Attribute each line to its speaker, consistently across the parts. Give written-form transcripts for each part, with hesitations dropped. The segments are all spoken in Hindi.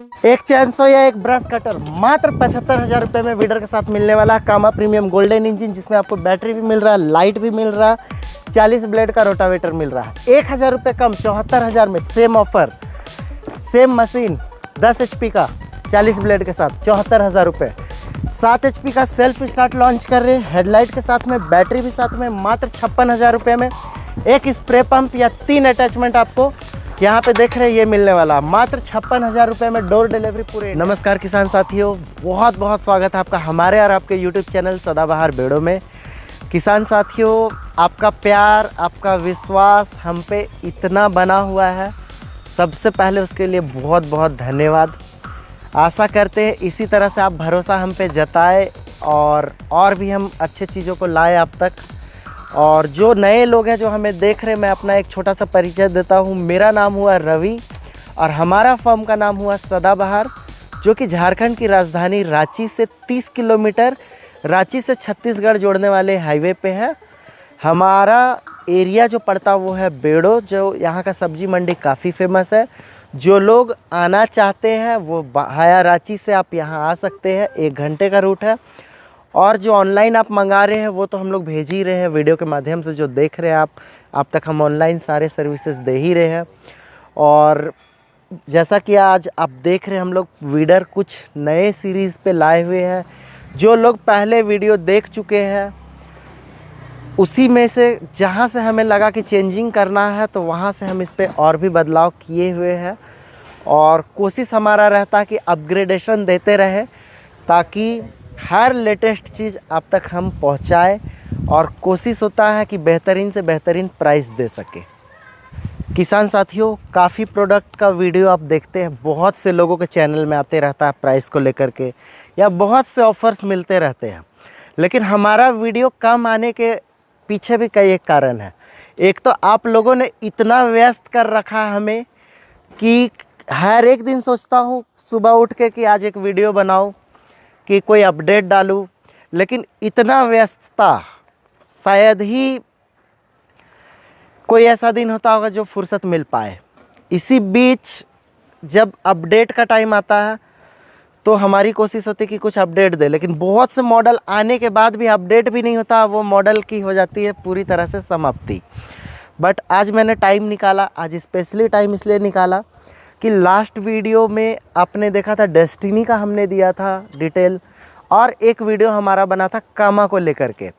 Speaker 1: एक चैनसो या एक ब्रश कटर मात्र 75,000 रुपये में वीडर के साथ मिलने वाला है। कामा प्रीमियम गोल्डन इंजन जिसमें आपको बैटरी भी मिल रहा है, लाइट भी मिल रहा है, 40 ब्लेड का रोटावेटर मिल रहा है। 1,000 रुपये कम 74,000 में same offer, same machine 10 HP का 40 ब्लेड के साथ 74,000 रुपये। 7 HP का सेल्फ स्टार्ट लॉन्च कर रहे हैं, हेडलाइट के साथ में, बैटरी भी साथ में, मात्र 56,000 रुपये में। एक स्प्रे पंप या 3 अटैचमेंट आपको यहाँ पे देख रहे हैं ये मिलने वाला, मात्र 56,000 रुपये में डोर डिलीवरी पूरे। नमस्कार किसान साथियों, बहुत बहुत स्वागत है आपका हमारे और आपके YouTube चैनल सदाबहार बेड़ों में। किसान साथियों, आपका प्यार, आपका विश्वास हम पे इतना बना हुआ है, सबसे पहले उसके लिए बहुत बहुत धन्यवाद। आशा करते हैं इसी तरह से आप भरोसा हम पे जताए और भी हम अच्छे चीज़ों को लाए आप तक। और जो नए लोग हैं जो हमें देख रहे हैं, मैं अपना एक छोटा सा परिचय देता हूँ। मेरा नाम हुआ रवि और हमारा फर्म का नाम हुआ सदाबहार, जो कि झारखंड की राजधानी रांची से 30 किलोमीटर, रांची से छत्तीसगढ़ जोड़ने वाले हाईवे पे है। हमारा एरिया जो पड़ता वो है बेड़ो, जो यहाँ का सब्जी मंडी काफ़ी फेमस है। जो लोग आना चाहते हैं वो हाया रांची से आप यहाँ आ सकते हैं, 1 घंटे का रूट है। और जो ऑनलाइन आप मंगा रहे हैं वो तो हम लोग भेज ही रहे हैं वीडियो के माध्यम से, जो देख रहे हैं आप तक हम ऑनलाइन सारे सर्विसेज दे ही रहे हैं। और जैसा कि आज आप देख रहे हैं, हम लोग वीडर कुछ नए सीरीज़ पे लाए हुए हैं। जो लोग पहले वीडियो देख चुके हैं उसी में से जहाँ से हमें लगा कि चेंजिंग करना है तो वहाँ से हम इस पर और भी बदलाव किए हुए हैं। और कोशिश हमारा रहता है कि अपग्रेडेशन देते रहे ताकि हर लेटेस्ट चीज़ आप तक हम पहुंचाए, और कोशिश होता है कि बेहतरीन से बेहतरीन प्राइस दे सके। किसान साथियों, काफ़ी प्रोडक्ट का वीडियो आप देखते हैं, बहुत से लोगों के चैनल में आते रहता है प्राइस को लेकर के, या बहुत से ऑफर्स मिलते रहते हैं। लेकिन हमारा वीडियो कम आने के पीछे भी कई एक कारण है। एक तो आप लोगों ने इतना व्यस्त कर रखा है हमें कि हर एक दिन सोचता हूँ सुबह उठ के कि आज एक वीडियो बनाऊँ, कि कोई अपडेट डालूं, लेकिन इतना व्यस्तता शायद ही कोई ऐसा दिन होता होगा जो फुर्सत मिल पाए। इसी बीच जब अपडेट का टाइम आता है तो हमारी कोशिश होती है कि कुछ अपडेट दे, लेकिन बहुत से मॉडल आने के बाद भी अपडेट भी नहीं होता, वो मॉडल की हो जाती है पूरी तरह से समाप्ति। बट आज मैंने टाइम निकाला, आज स्पेशली टाइम इसलिए निकाला कि लास्ट वीडियो में आपने देखा था डेस्टिनी का हमने दिया था डिटेल, और एक वीडियो हमारा बना था कामा को लेकर के।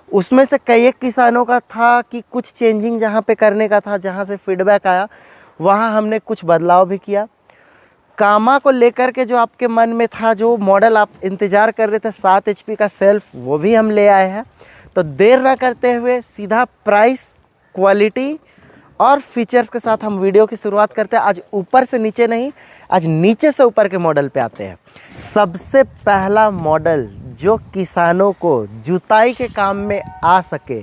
Speaker 1: उसमें से कई एक किसानों का था कि कुछ चेंजिंग जहाँ पे करने का था, जहाँ से फीडबैक आया वहाँ हमने कुछ बदलाव भी किया। कामा को लेकर के जो आपके मन में था, जो मॉडल आप इंतज़ार कर रहे थे 7 HP का सेल्फ, वो भी हम ले आए हैं। तो देर ना करते हुए सीधा प्राइस, क्वालिटी और फीचर्स के साथ हम वीडियो की शुरुआत करते हैं। आज ऊपर से नीचे नहीं, आज नीचे से ऊपर के मॉडल पे आते हैं। सबसे पहला मॉडल जो किसानों को जुताई के काम में आ सके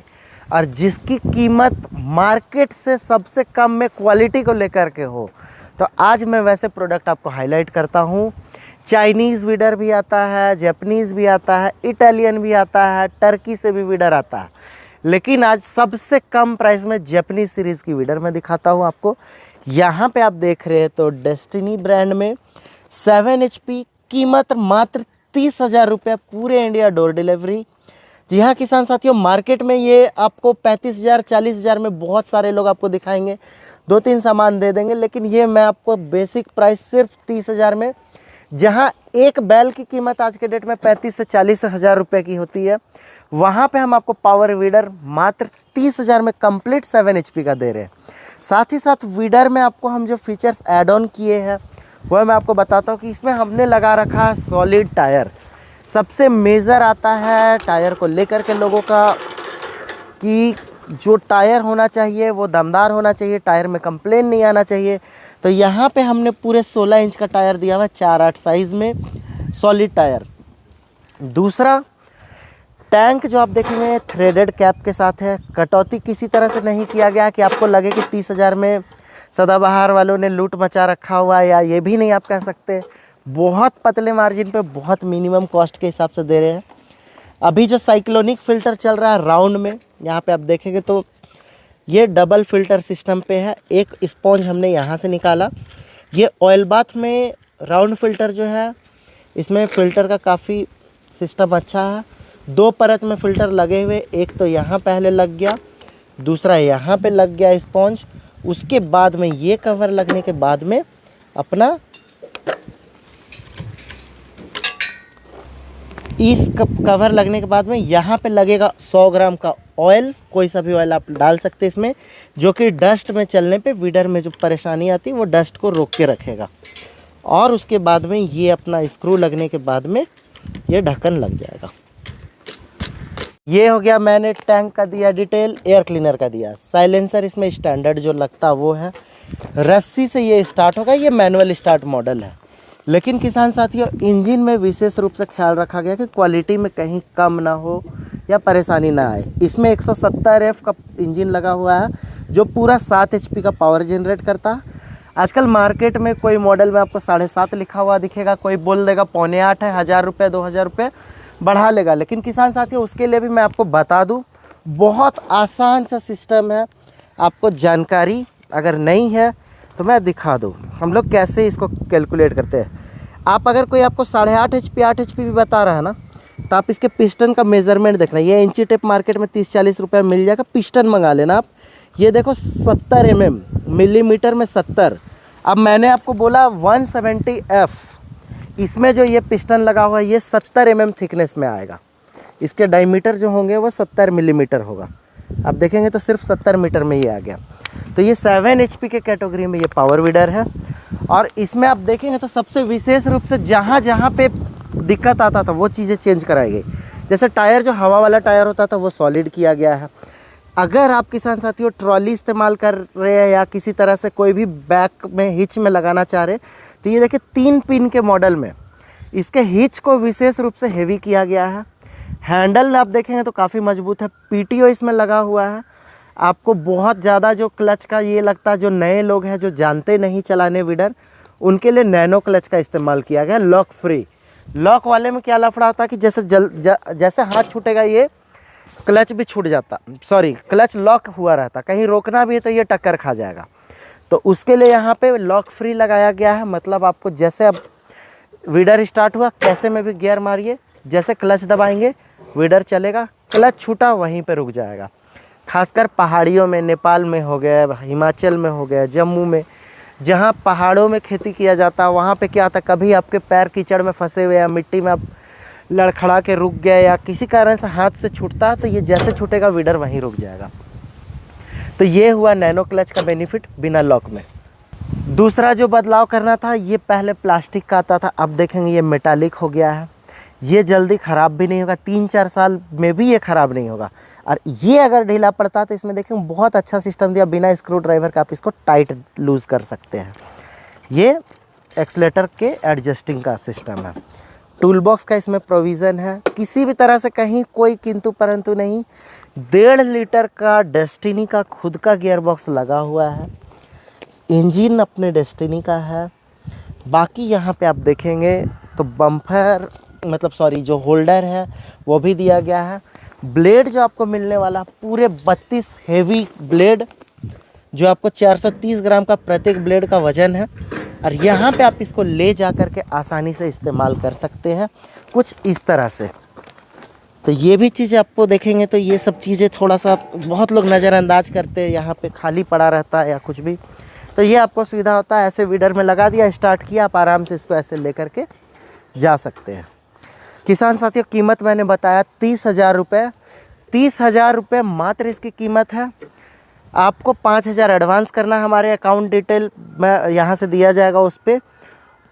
Speaker 1: और जिसकी कीमत मार्केट से सबसे कम में क्वालिटी को लेकर के हो, तो आज मैं वैसे प्रोडक्ट आपको हाईलाइट करता हूँ। चाइनीज़ वीडर भी आता है, जापानीज़ भी आता है, इटालियन भी आता है, टर्की से भी वीडर आता है, लेकिन आज सबसे कम प्राइस में जापानीज़ सीरीज़ की वीडर मैं दिखाता हूँ आपको। यहाँ पे आप देख रहे हैं तो डेस्टिनी ब्रांड में 7 HP, कीमत मात्र 30,000 रुपये, पूरे इंडिया डोर डिलीवरी। जी हाँ किसान साथियों, मार्केट में ये आपको 35,000 40,000 में बहुत सारे लोग आपको दिखाएंगे, 2-3 सामान दे देंगे, लेकिन ये मैं आपको बेसिक प्राइस सिर्फ 30,000 में, जहाँ एक बैल की कीमत आज के डेट में 35 से 40,000 रुपये की होती है, वहाँ पे हम आपको पावर वीडर मात्र 30,000 में कंप्लीट 7 HP का दे रहे हैं। साथ ही साथ वीडर में आपको हम जो फीचर्स ऐड ऑन किए हैं वह मैं आपको बताता हूँ कि इसमें हमने लगा रखा है सॉलिड टायर। सबसे मेजर आता है टायर को लेकर के लोगों का कि जो टायर होना चाहिए वो दमदार होना चाहिए, टायर में कंप्लेन नहीं आना चाहिए। तो यहाँ पे हमने पूरे 16 इंच का टायर दिया हुआ है, 4/8 साइज़ में सॉलिड टायर। दूसरा, टैंक जो आप देखेंगे थ्रेडेड कैप के साथ है, कटौती किसी तरह से नहीं किया गया कि आपको लगे कि 30,000 में सदाबहार वालों ने लूट मचा रखा हुआ है, या ये भी नहीं आप कह सकते। बहुत पतले मार्जिन पे बहुत मिनिमम कॉस्ट के हिसाब से दे रहे हैं। अभी जो साइक्लोनिक फ़िल्टर चल रहा है राउंड में, यहाँ पे आप देखेंगे तो ये डबल फ़िल्टर सिस्टम पे है। एक स्पॉन्ज हमने यहाँ से निकाला, ये ऑयल बाथ में राउंड फ़िल्टर जो है इसमें फ़िल्टर का काफ़ी सिस्टम अच्छा है। 2 परत में फ़िल्टर लगे हुए, एक तो यहाँ पहले लग गया, दूसरा यहाँ पे लग गया स्पॉन्ज। उसके बाद में ये कवर लगने के बाद में अपना इस कवर लगने के बाद में यहाँ पे लगेगा 100 ग्राम का ऑयल। कोई सा भी ऑयल आप डाल सकते हैं इसमें, जो कि डस्ट में चलने पे वीडर में जो परेशानी आती है वो डस्ट को रोक के रखेगा। और उसके बाद में ये अपना स्क्रू लगने के बाद में ये ढक्कन लग जाएगा। ये हो गया, मैंने टैंक का दिया डिटेल, एयर क्लीनर का दिया। साइलेंसर इसमें स्टैंडर्ड जो लगता है वो है, रस्सी से ये स्टार्ट होगा। ये मैनुअल स्टार्ट मॉडल है, लेकिन किसान साथियों इंजन में विशेष रूप से ख्याल रखा गया कि क्वालिटी में कहीं कम ना हो या परेशानी ना आए। इसमें 170 F का इंजन लगा हुआ है जो पूरा 7 HP का पावर जनरेट करता है। आजकल मार्केट में कोई मॉडल में आपको 7.5 लिखा हुआ दिखेगा, कोई बोल देगा 7.25 है, 1000 रुपये 2000 रुपये बढ़ा लेगा। लेकिन किसान साथियों उसके लिए भी मैं आपको बता दूं, बहुत आसान सा सिस्टम है। आपको जानकारी अगर नहीं है तो मैं दिखा दूं हम लोग कैसे इसको कैलकुलेट करते हैं। आप अगर कोई आपको 8.5 HP 8 HP भी बता रहा है ना, तो आप इसके पिस्टन का मेज़रमेंट देखना। ये इंची टेप मार्केट में 30-40 रुपये मिल जाएगा, पिस्टन मंगा लेना आप। ये देखो 70 mm, मिलीमीटर में 70। अब मैंने आपको बोला 170 F, इसमें जो ये पिस्टन लगा हुआ है ये 70 mm थिकनेस में आएगा। इसके डायमीटर जो होंगे वो 70 मिलीमीटर होगा। आप देखेंगे तो सिर्फ 70 मीटर में ये आ गया। तो ये 7 HP के कैटेगरी में ये पावर वीडर है। और इसमें आप देखेंगे तो सबसे विशेष रूप से जहाँ जहाँ पे दिक्कत आता था वो चीज़ें चेंज कराई गई। जैसे टायर, जो हवा वाला टायर होता था वो सॉलिड किया गया है। अगर आप किसान साथियों ट्रॉली इस्तेमाल कर रहे हैं या किसी तरह से कोई भी बैक में हिच में लगाना चाह रहे, तो ये देखिए 3 पिन के मॉडल में इसके हिच को विशेष रूप से हेवी किया गया है। हैंडल आप देखेंगे तो काफ़ी मजबूत है। PTO इसमें लगा हुआ है। आपको बहुत ज़्यादा जो क्लच का ये लगता है, जो नए लोग हैं जो जानते नहीं चलाने वीडर, उनके लिए नैनो क्लच का इस्तेमाल किया गया, लॉक फ्री। लॉक वाले में क्या लफड़ा होता है कि जैसे हाथ छूटेगा ये क्लच भी छूट जाता, सॉरी क्लच लॉक हुआ रहता, कहीं रोकना भी है तो ये टक्कर खा जाएगा। तो उसके लिए यहाँ पे लॉक फ्री लगाया गया है। मतलब आपको जैसे अब वीडर स्टार्ट हुआ, कैसे में भी गियर मारिए, जैसे क्लच दबाएंगे वीडर चलेगा, क्लच छूटा वहीं पे रुक जाएगा। खासकर पहाड़ियों में, नेपाल में हो गया, हिमाचल में हो गया, जम्मू में, जहाँ पहाड़ों में खेती किया जाता है, वहाँ पे क्या आता है, कभी आपके पैर कीचड़ में फंसे हुए या मिट्टी में आप लड़खड़ा के रुक गए या किसी कारण से हाथ से छूटता है, तो ये जैसे छूटेगा वीडर वहीं रुक जाएगा। तो ये हुआ नैनो क्लच का बेनिफिट बिना लॉक में। दूसरा जो बदलाव करना था, ये पहले प्लास्टिक का आता था, अब देखेंगे ये मेटालिक हो गया है। ये जल्दी ख़राब भी नहीं होगा, 3-4 साल में भी ये ख़राब नहीं होगा। और ये अगर ढीला पड़ता है तो इसमें देखेंगे बहुत अच्छा सिस्टम दिया, बिना स्क्रू ड्राइवर का आप इसको टाइट लूज़ कर सकते हैं। ये एक्सलेटर के एडजस्टिंग का सिस्टम है। टूल बॉक्स का इसमें प्रोविज़न है, किसी भी तरह से कहीं कोई किंतु परंतु नहीं। 1.5 लीटर का डेस्टिनी का खुद का गियर बॉक्स लगा हुआ है। इंजन अपने डेस्टिनी का है। बाकी यहाँ पे आप देखेंगे तो बम्पर, मतलब सॉरी जो होल्डर है वो भी दिया गया है। ब्लेड जो आपको मिलने वाला पूरे 32 हेवी ब्लेड, जो आपको 430 ग्राम का प्रत्येक ब्लेड का वजन है। और यहाँ पे आप इसको ले जा कर के आसानी से इस्तेमाल कर सकते हैं कुछ इस तरह से। तो ये भी चीज़ आपको देखेंगे तो ये सब चीज़ें थोड़ा सा बहुत लोग नज़रअंदाज करते हैं, यहाँ पे खाली पड़ा रहता है या कुछ भी, तो ये आपको सुविधा होता है। ऐसे वीडर में लगा दिया, स्टार्ट किया, आप आराम से इसको ऐसे ले कर के जा सकते हैं। किसान साथियों कीमत मैंने बताया 30,000 रुपये। 30,000 रुपये मात्र इसकी कीमत है। आपको 5,000 एडवांस करना है, हमारे अकाउंट डिटेल मैं यहाँ से दिया जाएगा उस पर,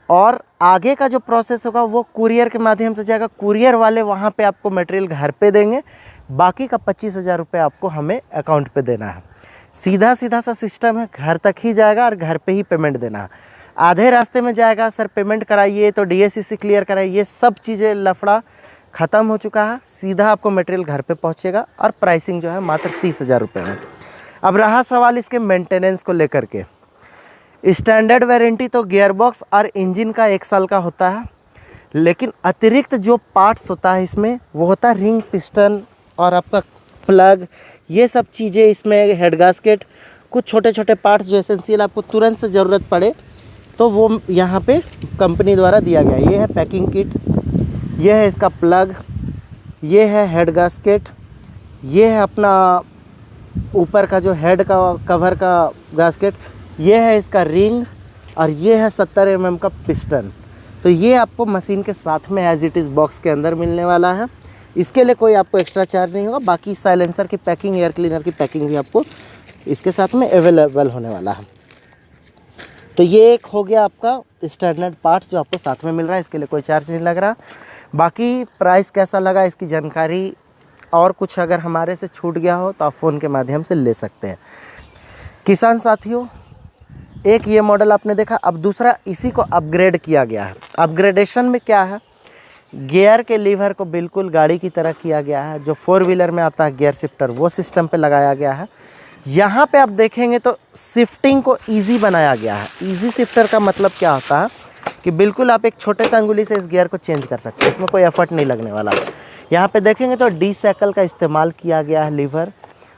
Speaker 1: और आगे का जो प्रोसेस होगा वो कुरियर के माध्यम से जाएगा। कुरियर वाले वहाँ पे आपको मटेरियल घर पे देंगे, बाकी का 25,000 रुपये आपको हमें अकाउंट पे देना है। सीधा सीधा सा सिस्टम है, घर तक ही जाएगा और घर पे ही पेमेंट देना है। आधे रास्ते में जाएगा सर पेमेंट कराइए तो DACC क्लियर कराइए, ये सब चीज़ें लफड़ा ख़त्म हो चुका है। सीधा आपको मटेरियल घर पे पहुंचेगा और प्राइसिंग जो है मात्र 30,000 रुपये है। अब रहा सवाल इसके मेंटेनेंस को लेकर के, स्टैंडर्ड वारंटी तो गियरबॉक्स और इंजन का 1 साल का होता है, लेकिन अतिरिक्त जो पार्ट्स होता है इसमें वो होता है रिंग, पिस्टन और आपका प्लग, ये सब चीज़ें इसमें, हेड गास्केट, कुछ छोटे छोटे पार्ट्स जो एसेंशियल आपको तुरंत से ज़रूरत पड़े तो वो यहाँ पे कंपनी द्वारा दिया गया। ये है पैकिंग किट, ये है इसका प्लग, ये है हेड गास्केट, ये है अपना ऊपर का जो हेड का कवर का गास्केट, ये है इसका रिंग, और ये है 70 mm का पिस्टन। तो ये आपको मशीन के साथ में एज इट इज़ बॉक्स के अंदर मिलने वाला है। इसके लिए कोई आपको एक्स्ट्रा चार्ज नहीं होगा। बाकी साइलेंसर की पैकिंग, एयर क्लीनर की पैकिंग भी आपको इसके साथ में अवेलेबल होने वाला है। तो ये एक हो गया आपका स्टैंडर्ड पार्ट्स जो आपको साथ में मिल रहा है, इसके लिए कोई चार्ज नहीं लग रहा। बाकी प्राइस कैसा लगा, इसकी जानकारी और कुछ अगर हमारे से छूट गया हो तो आप फ़ोन के माध्यम से ले सकते हैं। किसान साथियों, एक ये मॉडल आपने देखा, अब दूसरा इसी को अपग्रेड किया गया है। अपग्रेडेशन में क्या है, गियर के लीवर को बिल्कुल गाड़ी की तरह किया गया है। जो 4 व्हीलर में आता है गियर शिफ्टर, वो सिस्टम पे लगाया गया है। यहाँ पे आप देखेंगे तो शिफ्टिंग को इजी बनाया गया है। इजी शिफ्टर का मतलब क्या होता है कि बिल्कुल आप एक छोटे से अंगुली से इस गियर को चेंज कर सकते हैं, इसमें कोई एफर्ट नहीं लगने वाला। यहाँ पे देखेंगे तो डी साइकिल का इस्तेमाल किया गया है लीवर,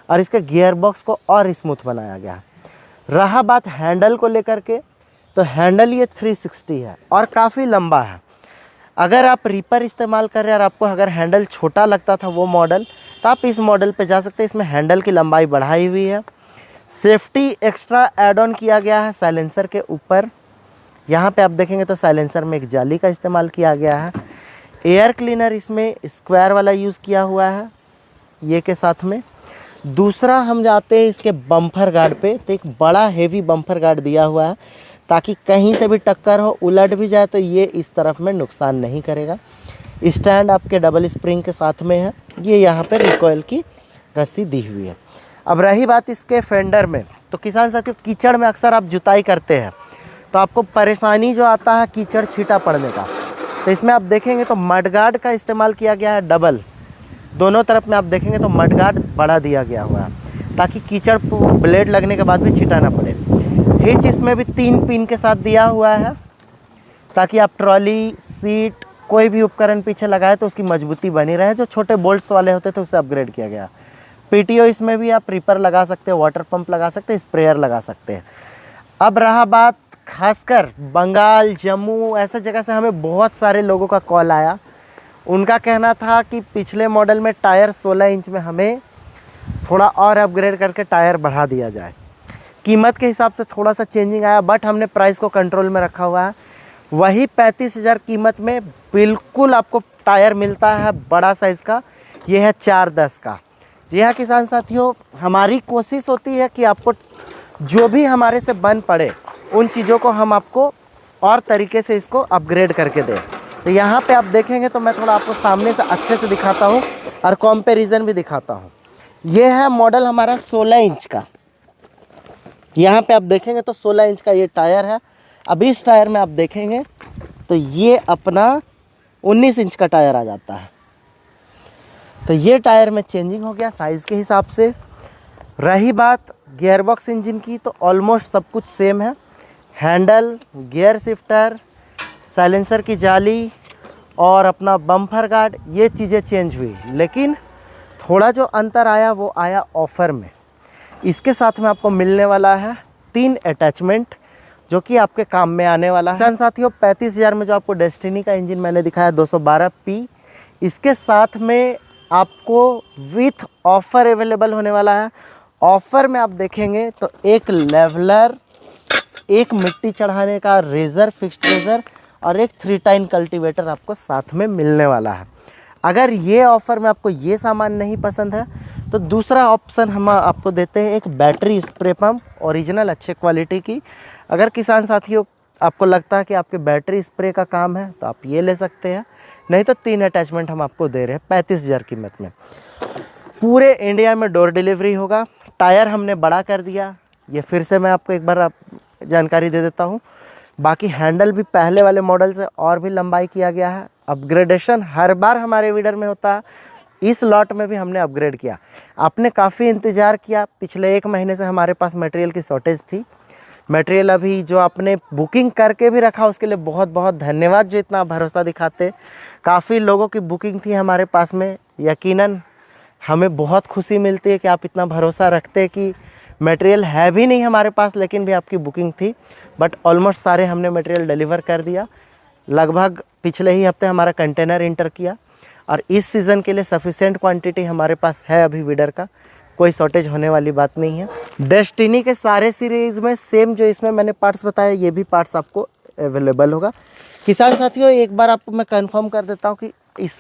Speaker 1: और इसके गियर बॉक्स को और स्मूथ बनाया गया है। रहा बात हैंडल को लेकर के, तो हैंडल ये 360 है और काफ़ी लंबा है। अगर आप रीपर इस्तेमाल कर रहे हैं और आपको अगर हैंडल छोटा लगता था वो मॉडल, तो आप इस मॉडल पे जा सकते हैं। इसमें हैंडल की लंबाई बढ़ाई हुई है। सेफ्टी एक्स्ट्रा ऐड ऑन किया गया है साइलेंसर के ऊपर। यहाँ पे आप देखेंगे तो साइलेंसर में एक जाली का इस्तेमाल किया गया है। एयर क्लीनर इसमें स्क्वायर वाला यूज़ किया हुआ है ये के साथ में। दूसरा हम जाते हैं इसके बम्पर गार्ड पे, तो एक बड़ा हेवी बम्पर गार्ड दिया हुआ है ताकि कहीं से भी टक्कर हो, उलट भी जाए तो ये इस तरफ में नुकसान नहीं करेगा। स्टैंड आपके डबल स्प्रिंग के साथ में है। ये यहाँ पे रिकॉइल की रस्सी दी हुई है। अब रही बात इसके फेंडर में, तो किसान साथियों कीचड़ में अक्सर आप जुताई करते हैं तो आपको परेशानी जो आता है कीचड़ छींटा पड़ने का, तो इसमें आप देखेंगे तो मडगार्ड का इस्तेमाल किया गया है डबल। दोनों तरफ में आप देखेंगे तो मडगार्ड बढ़ा दिया गया हुआ है ताकि कीचड़ ब्लेड लगने के बाद भी छींटा ना पड़े। हिच इसमें भी 3 पिन के साथ दिया हुआ है ताकि आप ट्रॉली, सीट, कोई भी उपकरण पीछे लगाए तो उसकी मजबूती बनी रहे। जो छोटे बोल्ट्स वाले होते थे उसे अपग्रेड किया गया। पीटीओ इसमें भी आप रीपर लगा सकते हैं, वाटर पंप लगा सकते हैं, स्प्रेयर लगा सकते हैं। अब रहा बात खासकर बंगाल, जम्मू ऐसे जगह से हमें बहुत सारे लोगों का कॉल आया। उनका कहना था कि पिछले मॉडल में टायर 16 इंच में हमें थोड़ा और अपग्रेड करके टायर बढ़ा दिया जाए। कीमत के हिसाब से थोड़ा सा चेंजिंग आया, बट हमने प्राइस को कंट्रोल में रखा हुआ है। वही 35,000 कीमत में बिल्कुल आपको टायर मिलता है बड़ा साइज़ का। ये है 410 का। जी हाँ किसान साथियों, हमारी कोशिश होती है कि आपको जो भी हमारे से बन पड़े उन चीज़ों को हम आपको और तरीके से इसको अपग्रेड करके दें। तो यहाँ पे आप देखेंगे तो मैं थोड़ा आपको सामने से अच्छे से दिखाता हूँ और कंपैरिजन भी दिखाता हूँ। ये है मॉडल हमारा 16 इंच का। यहाँ पे आप देखेंगे तो 16 इंच का ये टायर है। अब इस टायर में आप देखेंगे तो ये अपना 19 इंच का टायर आ जाता है। तो ये टायर में चेंजिंग हो गया साइज़ के हिसाब से। रही बात गियरबॉक्स इंजन की, तो ऑलमोस्ट सब कुछ सेम है। हैंडल, गियर शिफ्टर, साइलेंसर की जाली और अपना बम्पर गार्ड, ये चीज़ें चेंज हुई। लेकिन थोड़ा जो अंतर आया वो आया ऑफ़र में। इसके साथ में आपको मिलने वाला है 3 अटैचमेंट जो कि आपके काम में आने वाला है। साथियों 35,000 में जो आपको डेस्टिनी का इंजन मैंने दिखाया 212P, इसके साथ में आपको विथ ऑफ़र अवेलेबल होने वाला है। ऑफ़र में आप देखेंगे तो एक लेवलर, एक मिट्टी चढ़ाने का रेज़र, फिक्स्ड रेज़र और एक 3 टाइन कल्टीवेटर आपको साथ में मिलने वाला है। अगर ये ऑफ़र में आपको ये सामान नहीं पसंद है तो दूसरा ऑप्शन हम आपको देते हैं, एक बैटरी स्प्रे पंप ओरिजिनल अच्छे क्वालिटी की। अगर किसान साथियों आपको लगता है कि आपके बैटरी स्प्रे का काम है तो आप ये ले सकते हैं, नहीं तो 3 अटैचमेंट हम आपको दे रहे हैं 35,000 कीमत में। पूरे इंडिया में डोर डिलीवरी होगा। टायर हमने बड़ा कर दिया, ये फिर से मैं आपको एक बार जानकारी दे देता हूँ। बाकी हैंडल भी पहले वाले मॉडल से और भी लंबाई किया गया है। अपग्रेडेशन हर बार हमारे वीडियो में होता है, इस लॉट में भी हमने अपग्रेड किया। आपने काफ़ी इंतज़ार किया, पिछले 1 महीने से हमारे पास मटेरियल की शॉर्टेज थी। मटेरियल अभी जो आपने बुकिंग करके भी रखा उसके लिए बहुत बहुत धन्यवाद, जो इतना भरोसा दिखाते। काफ़ी लोगों की बुकिंग थी हमारे पास में, यकीनन हमें बहुत खुशी मिलती है कि आप इतना भरोसा रखते कि मटेरियल है भी नहीं हमारे पास, लेकिन भी आपकी बुकिंग थी, बट ऑलमोस्ट सारे हमने मटेरियल डिलीवर कर दिया। लगभग पिछले ही हफ्ते हमारा कंटेनर इंटर किया और इस सीज़न के लिए सफिशिएंट क्वांटिटी हमारे पास है अभी विडर का, कोई शॉर्टेज होने वाली बात नहीं है। डेस्टिनी के सारे सीरीज़ में सेम जो इसमें मैंने पार्ट्स बताया, ये भी पार्ट्स आपको अवेलेबल होगा। किसान साथियों, एक बार आपको मैं कंफर्म कर देता हूँ कि इस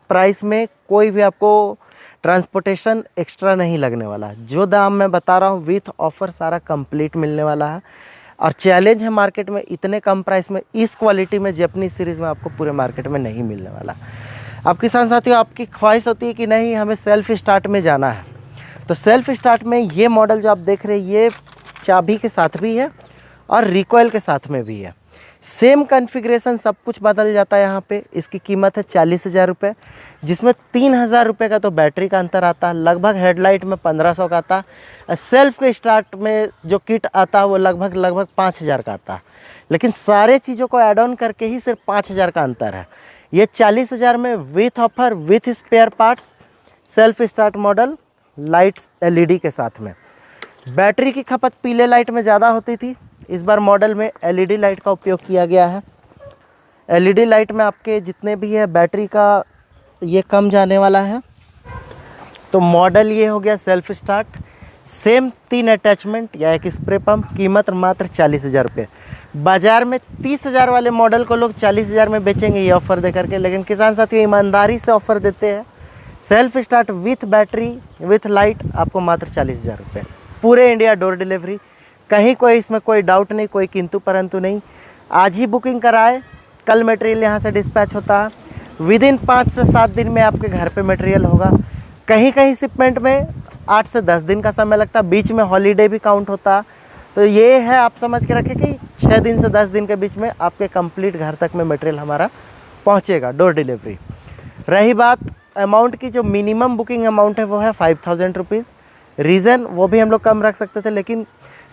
Speaker 1: प्राइस में कोई भी आपको ट्रांसपोर्टेशन एक्स्ट्रा नहीं लगने वाला है। जो दाम मैं बता रहा हूँ विथ ऑफर सारा कंप्लीट मिलने वाला है। और चैलेंज है मार्केट में, इतने कम प्राइस में इस क्वालिटी में जैपनीज सीरीज़ में आपको पूरे मार्केट में नहीं मिलने वाला। अब किसान साथियों, आपकी ख्वाहिश होती है कि नहीं हमें सेल्फ स्टार्ट में जाना है, तो सेल्फ स्टार्ट में ये मॉडल जो आप देख रहे हैं ये चाबी के साथ भी है और रिकॉइल के साथ में भी है। सेम कॉन्फ़िगरेशन, सब कुछ बदल जाता है यहाँ पे। इसकी कीमत है 40,000 रुपये, जिसमें 3,000 रुपये का तो बैटरी का अंतर आता है, लगभग हेडलाइट में 1500 का आता है, सेल्फ के स्टार्ट में जो किट आता है वो लगभग 5,000 का आता है। लेकिन सारे चीज़ों को ऐड ऑन करके ही सिर्फ 5,000 का अंतर है। ये 40,000 में with offer with spare parts self start model, lights LED के साथ में। बैटरी की खपत पीले लाइट में ज़्यादा होती थी, इस बार मॉडल में LED लाइट का उपयोग किया गया है। LED लाइट में आपके जितने भी है बैटरी का ये कम जाने वाला है। तो मॉडल ये हो गया सेल्फ स्टार्ट, सेम 3 अटैचमेंट या एक स्प्रे पंप, कीमत मात्र 40,000 रुपये। बाज़ार में 30,000 वाले मॉडल को लोग 40,000 में बेचेंगे ये ऑफ़र दे करके, लेकिन किसान साथियों ईमानदारी से ऑफ़र देते हैं। Self start with battery with light आपको मात्र 40,000 रुपये, पूरे इंडिया डोर डिलीवरी। कहीं कोई इसमें कोई डाउट नहीं, कोई किंतु परंतु नहीं। आज ही बुकिंग कराए, कल मटेरियल यहाँ से डिस्पैच होता है, विदिन 5 से 7 दिन में आपके घर पे मटेरियल होगा। कहीं कहीं शिपमेंट में 8 से 10 दिन का समय लगता है, बीच में हॉलीडे भी काउंट होता है। तो ये है, आप समझ के रखें कि 6 दिन से 10 दिन के बीच में आपके कंप्लीट घर तक में मटेरियल हमारा पहुँचेगा, डोर डिलीवरी। रही बात अमाउंट की, जो मिनिमम बुकिंग अमाउंट है वो है 5,000 रुपीज़। रीज़न वो भी हम लोग कम रख सकते थे, लेकिन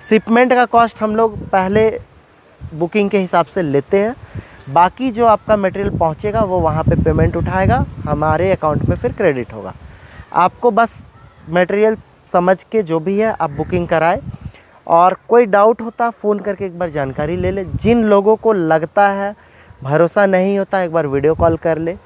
Speaker 1: शिपमेंट का कॉस्ट हम लोग पहले बुकिंग के हिसाब से लेते हैं। बाकी जो आपका मटेरियल पहुंचेगा वो वहां पे पेमेंट उठाएगा, हमारे अकाउंट में फिर क्रेडिट होगा। आपको बस मटेरियल समझ के जो भी है आप बुकिंग कराएं, और कोई डाउट होता फ़ोन करके एक बार जानकारी ले ले। जिन लोगों को लगता है भरोसा नहीं होता, एक बार वीडियो कॉल कर ले,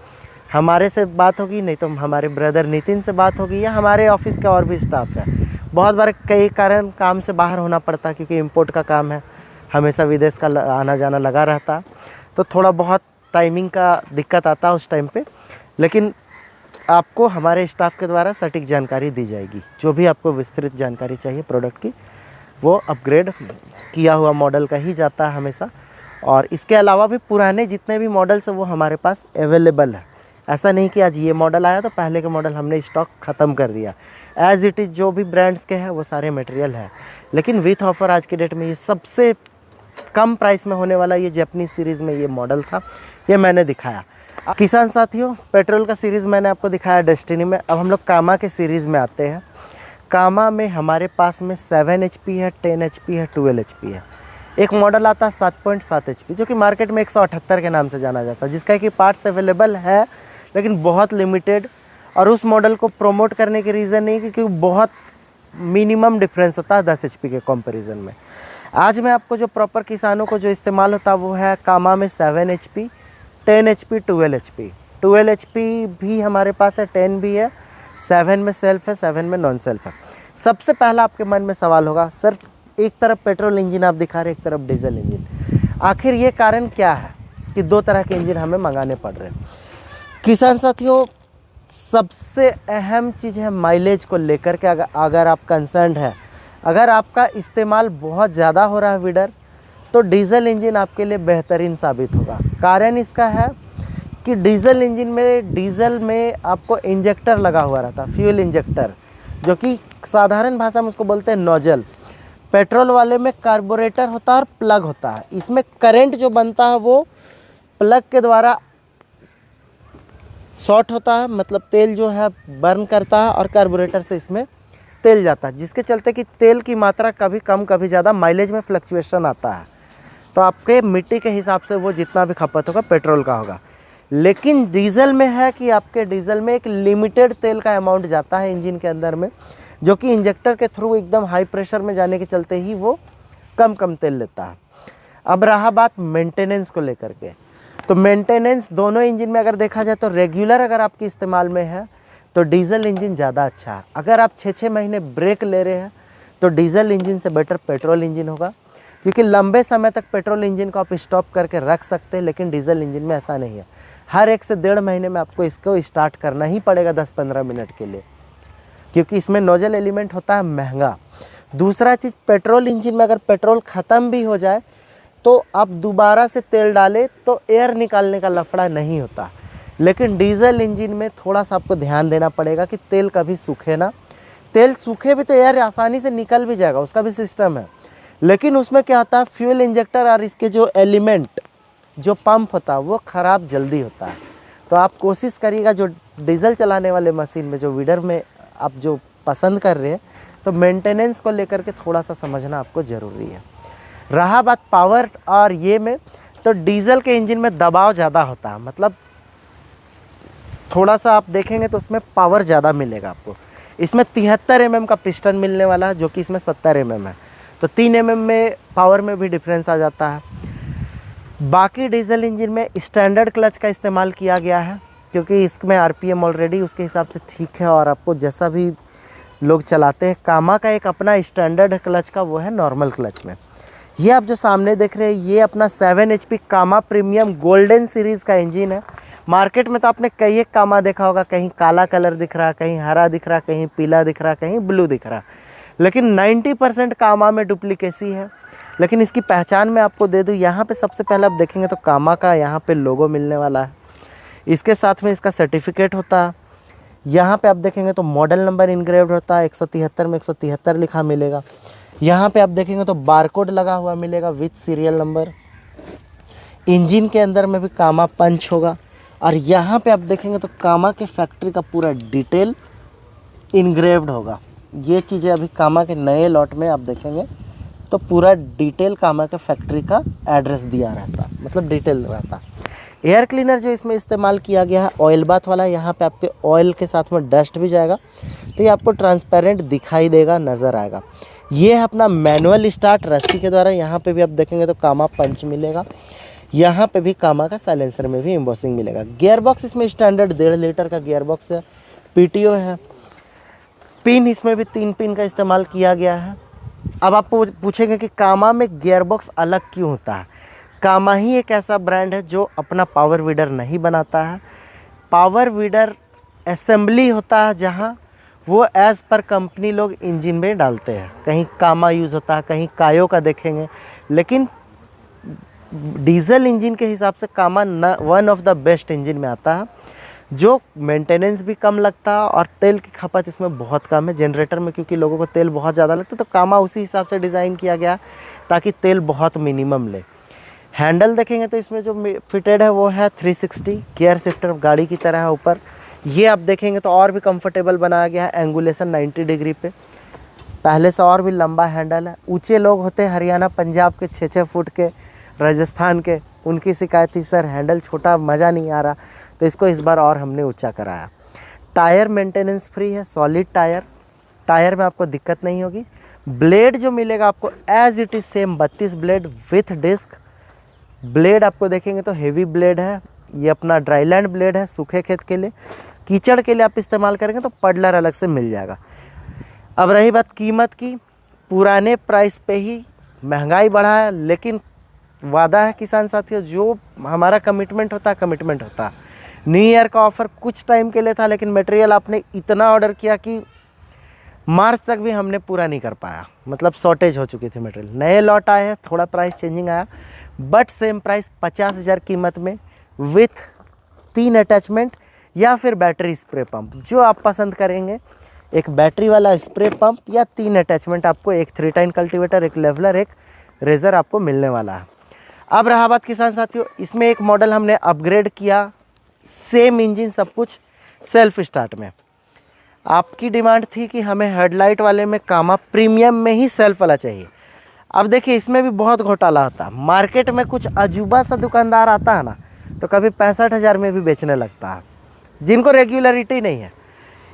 Speaker 1: हमारे से बात होगी, नहीं तो हमारे ब्रदर नितिन से बात होगी, या हमारे ऑफिस का और भी स्टाफ है। बहुत बार कई कारण काम से बाहर होना पड़ता है, क्योंकि इंपोर्ट का काम है, हमेशा विदेश का आना जाना लगा रहता है, तो थोड़ा बहुत टाइमिंग का दिक्कत आता है उस टाइम पे। लेकिन आपको हमारे स्टाफ के द्वारा सटीक जानकारी दी जाएगी। जो भी आपको विस्तृत जानकारी चाहिए प्रोडक्ट की, वो अपग्रेड किया हुआ मॉडल का ही जाता है हमेशा। और इसके अलावा भी पुराने जितने भी मॉडल्स हैं वो हमारे पास अवेलेबल है। ऐसा नहीं कि आज ये मॉडल आया तो पहले के मॉडल हमने स्टॉक ख़त्म कर दिया। एज़ इट इज़ जो भी ब्रांड्स के हैं वो सारे मटेरियल है, लेकिन विथ ऑफर आज के डेट में ये सबसे कम प्राइस में होने वाला ये जैपनीज सीरीज़ में ये मॉडल था, ये मैंने दिखाया। किसान साथियों, पेट्रोल का सीरीज़ मैंने आपको दिखाया डेस्टिनी में। अब हम लोग कामा के सीरीज़ में आते हैं। कामा में हमारे पास में 7 HP है, 10 HP है, 12 HP है। एक मॉडल आता है 7.7 HP, जो कि मार्केट में 178 के नाम से जाना जाता है, जिसका कि पार्ट्स अवेलेबल है लेकिन बहुत लिमिटेड। और उस मॉडल को प्रमोट करने के रीज़न नहीं, क्योंकि बहुत मिनिमम डिफरेंस होता है 10 HP के कंपैरिजन में। आज मैं आपको जो प्रॉपर किसानों को जो इस्तेमाल होता है वो है कामा में 7 HP, 10 HP, 12 HP। 12 HP भी हमारे पास है, 10 भी है, 7 में सेल्फ है, 7 में नॉन सेल्फ है। सबसे पहला आपके मन में सवाल होगा, सर एक तरफ पेट्रोल इंजन आप दिखा रहे, एक तरफ डीजल इंजन, आखिर ये कारण क्या है कि 2 तरह के इंजन हमें मंगाने पड़ रहे हैं? किसान साथियों, सबसे अहम चीज़ है माइलेज को लेकर के। अगर आप कंसर्न है, अगर आपका इस्तेमाल बहुत ज़्यादा हो रहा है विडर, तो डीजल इंजन आपके लिए बेहतरीन साबित होगा। कारण इसका है कि डीजल में आपको इंजेक्टर लगा हुआ रहता, फ्यूल इंजेक्टर, जो कि साधारण भाषा में उसको बोलते हैं नोजल। पेट्रोल वाले में कार्बोरेटर होता है और प्लग होता है। इसमें करंट जो बनता है वो प्लग के द्वारा शॉर्ट होता है, मतलब तेल जो है बर्न करता है, और कार्बोरेटर से इसमें तेल जाता है, जिसके चलते कि तेल की मात्रा कभी कम कभी ज़्यादा, माइलेज में फ्लक्चुएशन आता है। तो आपके मिट्टी के हिसाब से वो जितना भी खपत होगा पेट्रोल का होगा। लेकिन डीजल में है कि आपके डीजल में एक लिमिटेड तेल का अमाउंट जाता है इंजन के अंदर में, जो कि इंजेक्टर के थ्रू एकदम हाई प्रेशर में जाने के चलते ही वो कम तेल लेता है। अब रहा बात मेंटेनेंस को लेकर के, तो मेंटेनेंस दोनों इंजन में अगर देखा जाए तो रेगुलर अगर आपके इस्तेमाल में है तो डीजल इंजन ज़्यादा अच्छा है। अगर आप 6-6 महीने ब्रेक ले रहे हैं तो डीजल इंजन से बेटर पेट्रोल इंजन होगा, क्योंकि लंबे समय तक पेट्रोल इंजन को आप स्टॉप करके रख सकते हैं, लेकिन डीजल इंजन में ऐसा नहीं है। हर 1 से 1.5 महीने में आपको इसको स्टार्ट करना ही पड़ेगा 10-15 मिनट के लिए, क्योंकि इसमें नोजल एलिमेंट होता है महंगा। दूसरा चीज़, पेट्रोल इंजन में अगर पेट्रोल ख़त्म भी हो जाए तो आप दोबारा से तेल डालें तो एयर निकालने का लफड़ा नहीं होता, लेकिन डीजल इंजन में थोड़ा सा आपको ध्यान देना पड़ेगा कि तेल कभी सूखे ना। तेल सूखे भी तो एयर आसानी से निकल भी जाएगा, उसका भी सिस्टम है, लेकिन उसमें क्या होता है, फ्यूल इंजेक्टर और इसके जो एलिमेंट जो पंप होता है वो ख़राब जल्दी होता है। तो आप कोशिश करिएगा जो डीजल चलाने वाले मशीन में, जो वीडर में आप जो पसंद कर रहे हैं, तो मेंटेनेंस को लेकर के थोड़ा सा समझना आपको ज़रूरी है। रहा बात पावर और ये में, तो डीजल के इंजन में दबाव ज़्यादा होता है, मतलब थोड़ा सा आप देखेंगे तो उसमें पावर ज़्यादा मिलेगा आपको। इसमें 73 mm का पिस्टन मिलने वाला है, जो कि इसमें 70 mm है, तो 3 mm में पावर में भी डिफरेंस आ जाता है। बाकी डीजल इंजन में स्टैंडर्ड क्लच का इस्तेमाल किया गया है, क्योंकि इसमें RPM ऑलरेडी उसके हिसाब से ठीक है, और आपको जैसा भी लोग चलाते हैं। कामा का एक अपना स्टैंडर्ड क्लच का वो है नॉर्मल क्लच में। ये आप जो सामने देख रहे हैं ये अपना 7 HP कामा प्रीमियम गोल्डन सीरीज़ का इंजन है। मार्केट में तो आपने कई एक कामा देखा होगा, कहीं काला कलर दिख रहा, कहीं हरा दिख रहा, कहीं पीला दिख रहा, कहीं ब्लू दिख रहा, लेकिन 90% कामा में डुप्लीकेसी है। लेकिन इसकी पहचान मैं आपको दे दूं, यहाँ पे सबसे पहले आप देखेंगे तो कामा का यहाँ पे लोगो मिलने वाला है, इसके साथ में इसका सर्टिफिकेट होता है। यहाँ पे आप देखेंगे तो मॉडल नंबर इनग्रेव्ड होता है, 173 में 173 लिखा मिलेगा। यहाँ पे आप देखेंगे तो बारकोड लगा हुआ मिलेगा विथ सीरियल नंबर। इंजन के अंदर में भी कामा पंच होगा, और यहाँ पे आप देखेंगे तो कामा के फैक्ट्री का पूरा डिटेल इनग्रेव्ड होगा। ये चीज़ें अभी कामा के नए लॉट में आप देखेंगे तो पूरा डिटेल कामा के फैक्ट्री का एड्रेस दिया रहता, मतलब डिटेल रहता। एयर क्लीनर जो इसमें इस्तेमाल किया गया है ऑयल बाथ वाला, यहाँ पे आपके ऑयल के साथ में डस्ट भी जाएगा, तो ये आपको ट्रांसपेरेंट दिखाई देगा, नज़र आएगा। ये है अपना मैनुअल स्टार्ट रस्सी के द्वारा। यहाँ पे भी आप देखेंगे तो कामा पंच मिलेगा, यहाँ पे भी कामा का साइलेंसर में भी एम्बॉसिंग मिलेगा। गियर बॉक्स इसमें स्टैंडर्ड 1.5 लीटर का गियर बॉक्स है, PTO है। पिन इसमें भी 3 पिन का इस्तेमाल किया गया है। अब आप पूछेंगे कि कामा में गियर बॉक्स अलग क्यों होता है। कामा ही एक ऐसा ब्रांड है जो अपना पावर वीडर नहीं बनाता है। पावर वीडर असेंबली होता है जहाँ वो एज़ पर कंपनी लोग इंजन में डालते हैं, कहीं कामा यूज़ होता है, कहीं कायो का देखेंगे, लेकिन डीजल इंजन के हिसाब से कामा one of the best engine में आता है, जो मेंटेनेंस भी कम लगता है और तेल की खपत इसमें बहुत कम है। जनरेटर में क्योंकि लोगों को तेल बहुत ज़्यादा लगता है, तो कामा उसी हिसाब से डिज़ाइन किया गया ताकि तेल बहुत मिनिमम ले। हैंडल देखेंगे तो इसमें जो फिटेड है वो है 360 गियर शिफ्टर गाड़ी की तरह है ऊपर। ये आप देखेंगे तो और भी कंफर्टेबल बनाया गया है, एंगुलेशन 90 डिग्री पे, पहले से और भी लंबा हैंडल है। ऊंचे लोग होते हैं हरियाणा पंजाब के 6-6 फुट के, राजस्थान के, उनकी शिकायत थी सर हैंडल छोटा मज़ा नहीं आ रहा, तो इसको इस बार और हमने ऊंचा कराया। टायर मेंटेनेंस फ्री है, सॉलिड टायर में आपको दिक्कत नहीं होगी। ब्लेड जो मिलेगा आपको as it is same 32 blade with disc. Blade आपको देखेंगे तो हेवी ब्लेड है, ये अपना ड्राईलैंड ब्लेड है, सूखे खेत के लिए। कीचड़ के लिए आप इस्तेमाल करेंगे तो पडलर अलग से मिल जाएगा। अब रही बात कीमत की, पुराने प्राइस पे ही महंगाई बढ़ा है, लेकिन वादा है किसान साथियों, जो हमारा कमिटमेंट होता है। न्यू ईयर का ऑफ़र कुछ टाइम के लिए था, लेकिन मटेरियल आपने इतना ऑर्डर किया कि मार्च तक भी हमने पूरा नहीं कर पाया, मतलब शॉर्टेज हो चुकी थी मटेरियल। नए लॉट आए हैं, थोड़ा प्राइस चेंजिंग आया, बट सेम प्राइस 50,000 कीमत में विथ 3 अटैचमेंट या फिर बैटरी स्प्रे पंप, जो आप पसंद करेंगे। एक बैटरी वाला स्प्रे पंप या 3 अटैचमेंट आपको, एक 3 टाइन कल्टीवेटर, एक लेवलर, एक रेजर आपको मिलने वाला है। अब रहा बात किसान साथियों, इसमें एक मॉडल हमने अपग्रेड किया, सेम इंजन सब कुछ सेल्फ स्टार्ट में। आपकी डिमांड थी कि हमें हेडलाइट वाले में कामा प्रीमियम में ही सेल्फ वाला चाहिए। अब देखिए इसमें भी बहुत घोटाला होता है। मार्केट में कुछ अजूबा सा दुकानदार आता है ना, तो कभी 65,000 में भी बेचने लगता है, जिनको रेगुलरिटी नहीं है।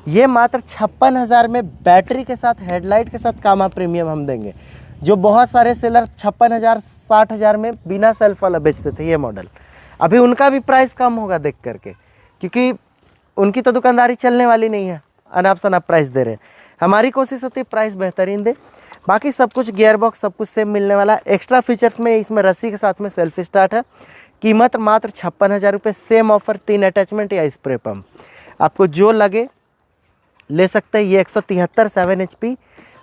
Speaker 1: ये मात्र 56,000 में बैटरी के साथ हेडलाइट के साथ कामा प्रीमियम हम देंगे। जो बहुत सारे सेलर 56,000 60,000 में बिना सेल्फ वाला बेचते थे ये मॉडल, अभी उनका भी प्राइस कम होगा देख करके, क्योंकि उनकी तो दुकानदारी चलने वाली नहीं है, अनाप शनाप प्राइस दे रहे हैं। हमारी कोशिश होती है प्राइस बेहतरीन दे। बाकी सब कुछ गियर बॉक्स सब कुछ सेम मिलने वाला है। एक्स्ट्रा फीचर्स में इसमें रस्सी के साथ में सेल्फ स्टार्ट है। कीमत मात्र 56,000 रुपये। सेम ऑफर, 3 अटैचमेंट या स्प्रे पम्प, आपको जो लगे ले सकते हैं। ये 173 7 HP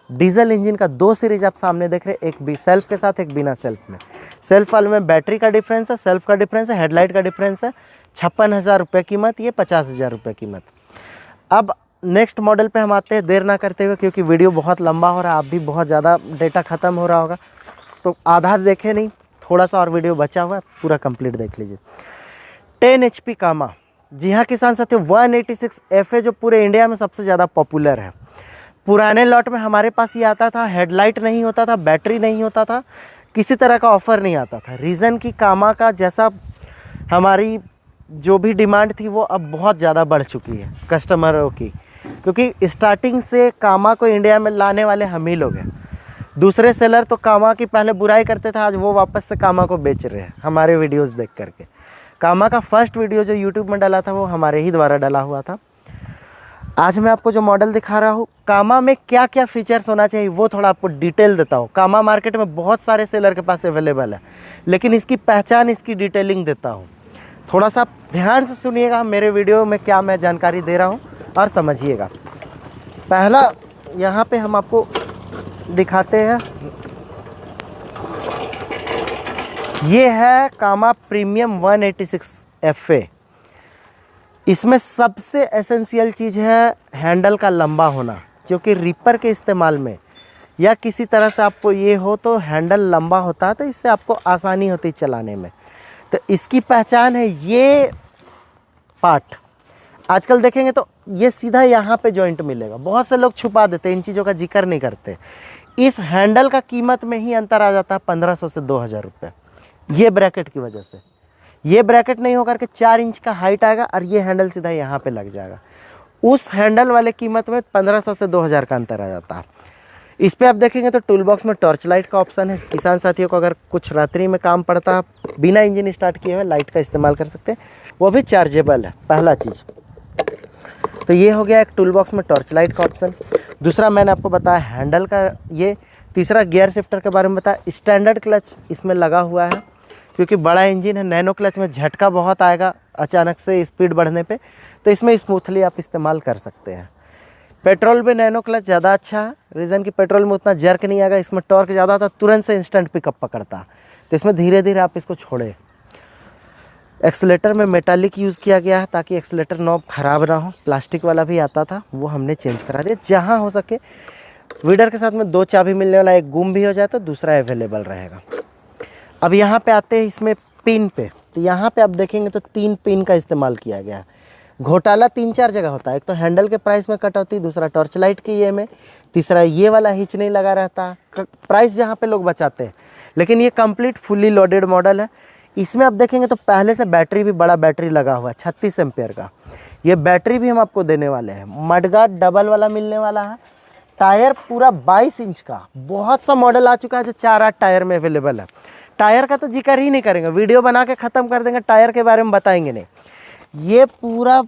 Speaker 1: डीजल इंजन का 2 सीरीज आप सामने देख रहे हैं, एक भी सेल्फ के साथ एक बिना सेल्फ में। सेल्फ वाले में बैटरी का डिफरेंस है, सेल्फ का डिफरेंस है, हेडलाइट का डिफरेंस है। 56,000 रुपये कीमत, ये 50,000 रुपये कीमत। अब नेक्स्ट मॉडल पे हम आते हैं देर ना करते हुए, क्योंकि वीडियो बहुत लंबा हो रहा है, आप भी बहुत ज़्यादा डेटा ख़त्म हो रहा होगा, तो आधा देखे नहीं, थोड़ा सा और वीडियो बचा हुआ है, पूरा कंप्लीट देख लीजिए। 10 HP कामा, जी हाँ किसान साथियों, 186 FA जो पूरे इंडिया में सबसे ज़्यादा पॉपुलर है। पुराने लॉट में हमारे पास ये आता था, हेडलाइट नहीं होता था, बैटरी नहीं होता था, किसी तरह का ऑफ़र नहीं आता था। रीज़न कि कामा का जैसा हमारी जो भी डिमांड थी वो अब बहुत ज़्यादा बढ़ चुकी है कस्टमरों की, क्योंकि स्टार्टिंग से कामा को इंडिया में लाने वाले हम ही लोग हैं। दूसरे सेलर तो कामा की पहले बुराई करते थे, आज वो वापस से कामा को बेच रहे हैं हमारे वीडियोस देख करके। कामा का फर्स्ट वीडियो जो यूट्यूब में डाला था वो हमारे ही द्वारा डाला हुआ था। आज मैं आपको जो मॉडल दिखा रहा हूँ, कामा में क्या क्या फीचर्स होना चाहिए वो थोड़ा आपको डिटेल देता हूँ। कामा मार्केट में बहुत सारे सेलर के पास अवेलेबल है, लेकिन इसकी पहचान, इसकी डिटेलिंग देता हूँ। थोड़ा सा ध्यान से सुनिएगा मेरे वीडियो में क्या मैं जानकारी दे रहा हूँ और समझिएगा। पहला यहाँ पे हम आपको दिखाते हैं, ये है कामा प्रीमियम 186 FA। इसमें सबसे एसेंशियल चीज़ है हैंडल का लंबा होना, क्योंकि रीपर के इस्तेमाल में या किसी तरह से आपको ये हो तो हैंडल लंबा होता है, तो इससे आपको आसानी होती है चलाने में। तो इसकी पहचान है ये पार्ट। आजकल देखेंगे तो ये सीधा यहाँ पे जॉइंट मिलेगा, बहुत से लोग छुपा देते हैं, इन चीज़ों का जिक्र नहीं करते। इस हैंडल का कीमत में ही अंतर आ जाता है 1500 से 2000 रुपये, ये ब्रैकेट की वजह से। ये ब्रैकेट नहीं होकर के 4 इंच का हाइट आएगा और ये हैंडल सीधा यहाँ पे लग जाएगा। उस हैंडल वाले कीमत में 1500 से 2000 का अंतर आ जाता है। इस पे आप देखेंगे तो टूल बॉक्स में टॉर्च लाइट का ऑप्शन है। किसान साथियों को अगर कुछ रात्रि में काम पड़ता है, बिना इंजन स्टार्ट किए हुए लाइट का इस्तेमाल कर सकते हैं, वो भी चार्जेबल है, पहला चीज़। तो ये हो गया एक टूल बॉक्स में टॉर्च लाइट का ऑप्शन। दूसरा मैंने आपको बताया हैंडल का ये। तीसरा गियर शिफ्टर के बारे में बताया। स्टैंडर्ड क्लच इसमें लगा हुआ है, क्योंकि बड़ा इंजन है, नैनो क्लच में झटका बहुत आएगा अचानक से स्पीड बढ़ने पे, तो इसमें स्मूथली आप इस्तेमाल कर सकते हैं। पेट्रोल में नैनो क्लच ज़्यादा अच्छा है, रीज़न कि पेट्रोल में उतना जर्क नहीं आएगा, इसमें टॉर्क ज़्यादा होता है, तुरंत से इंस्टेंट पिकअप पकड़ता है, तो इसमें धीरे धीरे आप इसको छोड़े। एक्सीलेटर में मेटालिक यूज़ किया गया है ताकि एक्सीलेटर नॉब ख़राब ना हो। प्लास्टिक वाला भी आता था, वो हमने चेंज करा दिया। जहाँ हो सके वीडर के साथ में 2 चाबी मिलने वाला, एक गुम भी हो जाए तो दूसरा अवेलेबल रहेगा। अब यहाँ पे आते हैं इसमें पिन पे, तो यहाँ पे आप देखेंगे तो 3 पिन का इस्तेमाल किया गया है। घोटाला 3-4 जगह होता है, एक तो हैंडल के प्राइस में कटौती, दूसरा टॉर्च लाइट की ये में, तीसरा ये वाला हिच नहीं लगा रहता, प्राइस जहाँ पे लोग बचाते हैं। लेकिन ये कंप्लीट फुली लोडेड मॉडल है। इसमें आप देखेंगे तो पहले से बैटरी भी बड़ा बैटरी लगा हुआ है 36 एम्पेयर का। ये बैटरी भी हम आपको देने वाले हैं। मडगार्ड डबल वाला मिलने वाला है। टायर पूरा 22 इंच का, बहुत सा मॉडल आ चुका है जो 4-8 टायर में अवेलेबल है। टायर का तो जिक्र ही नहीं करेंगे, वीडियो बना के ख़त्म कर देंगे, टायर के बारे में बताएंगे नहीं। ये पूरा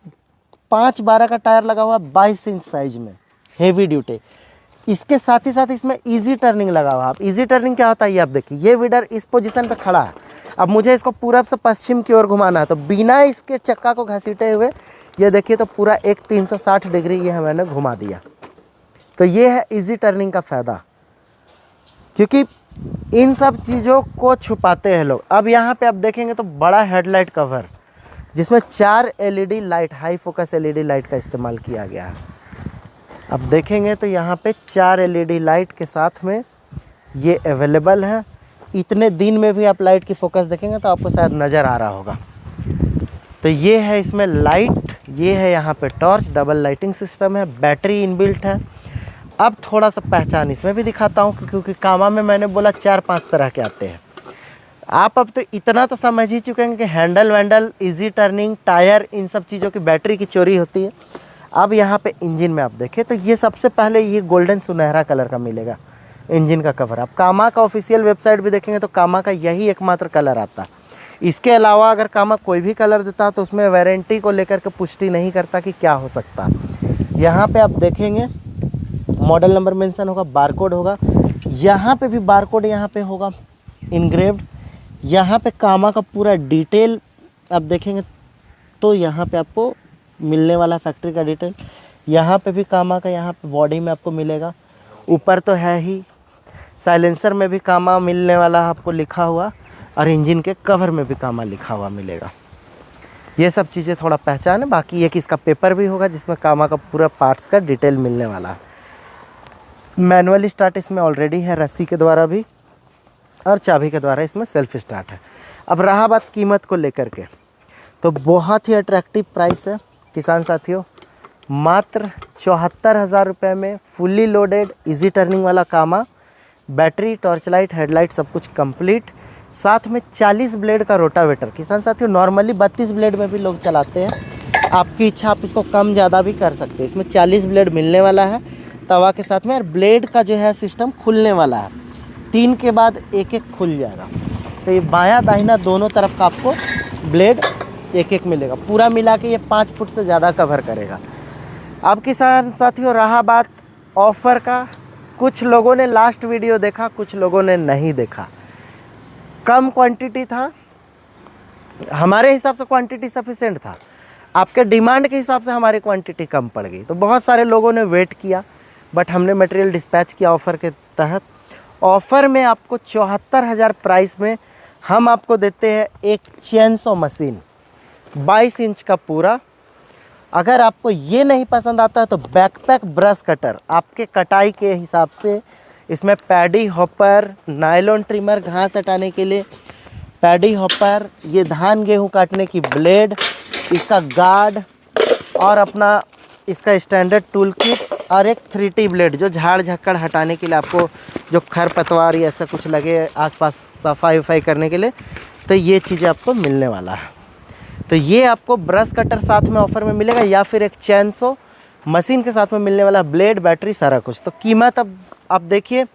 Speaker 1: 5-12 का टायर लगा हुआ 22 इंच साइज में, हेवी ड्यूटी। इसके साथ ही साथ इसमें इजी टर्निंग लगा हुआ है। अब इजी टर्निंग क्या होता है ये आप देखिए, ये वीडर इस पोजीशन पे खड़ा है, अब मुझे इसको पूरब से पश्चिम की ओर घुमाना है, तो बिना इसके चक्का को घसीटे हुए ये देखिए तो पूरा एक 360 डिग्री ये मैंने घुमा दिया। तो ये है इजी टर्निंग का फ़ायदा, क्योंकि इन सब चीज़ों को छुपाते हैं लोग। अब यहाँ पे आप देखेंगे तो बड़ा हेडलाइट कवर जिसमें 4 LED light, high focus LED light का इस्तेमाल किया गया है। अब देखेंगे तो यहाँ पे 4 LED लाइट के साथ में ये अवेलेबल है। इतने दिन में भी आप लाइट की फोकस देखेंगे तो आपको शायद नज़र आ रहा होगा। तो ये है इसमें लाइट, ये है यहाँ पे टॉर्च, डबल लाइटिंग सिस्टम है, बैटरी इनबिल्ट है। अब थोड़ा सा पहचान इसमें भी दिखाता हूँ, क्योंकि कामा में मैंने बोला 4-5 तरह के आते हैं। आप अब तो इतना तो समझ ही चुके हैं कि हैंडल वैंडल, इजी टर्निंग, टायर, इन सब चीज़ों की बैटरी की चोरी होती है। अब यहाँ पे इंजन में आप देखें तो ये सबसे पहले ये गोल्डन सुनहरा कलर का मिलेगा इंजन का कवर। आप कामा का ऑफिशियल वेबसाइट भी देखेंगे तो कामा का यही एकमात्र कलर आता है। इसके अलावा अगर कामा कोई भी कलर देता है तो उसमें वारंटी को लेकर के पुष्टि नहीं करता कि क्या हो सकता है। यहाँ पे आप देखेंगे मॉडल नंबर मेंशन होगा, बारकोड होगा, यहाँ पे भी बारकोड यहाँ पे होगा इनग्रेव्ड। यहाँ पे कामा का पूरा डिटेल आप देखेंगे तो यहाँ पे आपको मिलने वाला फैक्ट्री का डिटेल। यहाँ पे भी कामा का यहाँ पे बॉडी में आपको मिलेगा, ऊपर तो है ही, साइलेंसर में भी कामा मिलने वाला है आपको लिखा हुआ, और इंजन के कवर में भी कामा लिखा हुआ मिलेगा। ये सब चीज़ें थोड़ा पहचान है। बाकी एक इसका पेपर भी होगा जिसमें कामा का पूरा पार्ट्स का डिटेल मिलने वाला है। मैनुअली स्टार्ट इसमें ऑलरेडी है, रस्सी के द्वारा भी, और चाबी के द्वारा इसमें सेल्फ स्टार्ट है। अब रहा बात कीमत को लेकर के, तो बहुत ही अट्रैक्टिव प्राइस है किसान साथियों। मात्र 74,000 रुपये में फुल्ली लोडेड इजी टर्निंग वाला कामा, बैटरी, टॉर्च लाइट, हेडलाइट सब कुछ कंप्लीट, साथ में 40 ब्लेड का रोटावेटर। किसान साथियों नॉर्मली 32 ब्लेड में भी लोग चलाते हैं, आपकी इच्छा, आप इसको कम ज़्यादा भी कर सकते हैं। इसमें 40 ब्लेड मिलने वाला है तवा के साथ में, और ब्लेड का जो है सिस्टम खुलने वाला है, 3 के बाद एक एक खुल जाएगा। तो ये बायां दाहिना दोनों तरफ का आपको ब्लेड एक एक मिलेगा। पूरा मिला के ये 5 फुट से ज़्यादा कवर करेगा। अब किसान साथियों रहा बात ऑफ़र का, कुछ लोगों ने लास्ट वीडियो देखा, कुछ लोगों ने नहीं देखा। कम क्वांटिटी था, हमारे हिसाब से क्वांटिटी सफिशेंट था, आपके डिमांड के हिसाब से हमारी क्वांटिटी कम पड़ गई, तो बहुत सारे लोगों ने वेट किया, बट हमने मटेरियल डिस्पैच किया ऑफ़र के तहत। ऑफ़र में आपको 74,000 प्राइस में हम आपको देते हैं एक चेनसो मशीन 22 इंच का पूरा। अगर आपको ये नहीं पसंद आता है तो बैकपैक ब्रश कटर, आपके कटाई के हिसाब से इसमें पैडी हॉपर, नायलॉन ट्रिमर घास हटाने के लिए, पैडी हॉपर, ये धान गेहूं काटने की ब्लेड, इसका गार्ड, और अपना इसका स्टैंडर्ड टूल किट, और एक 3T ब्लेड जो झाड़ झक्कड़ हटाने के लिए, आपको जो खरपतवार या ऐसा कुछ लगे आसपास सफाई वफाई करने के लिए, तो ये चीज़ें आपको मिलने वाला है। तो ये आपको ब्रश कटर साथ में ऑफ़र में मिलेगा, या फिर एक चेनसो मशीन के साथ में मिलने वाला, ब्लेड, बैटरी, सारा कुछ। तो कीमत अब आप देखिए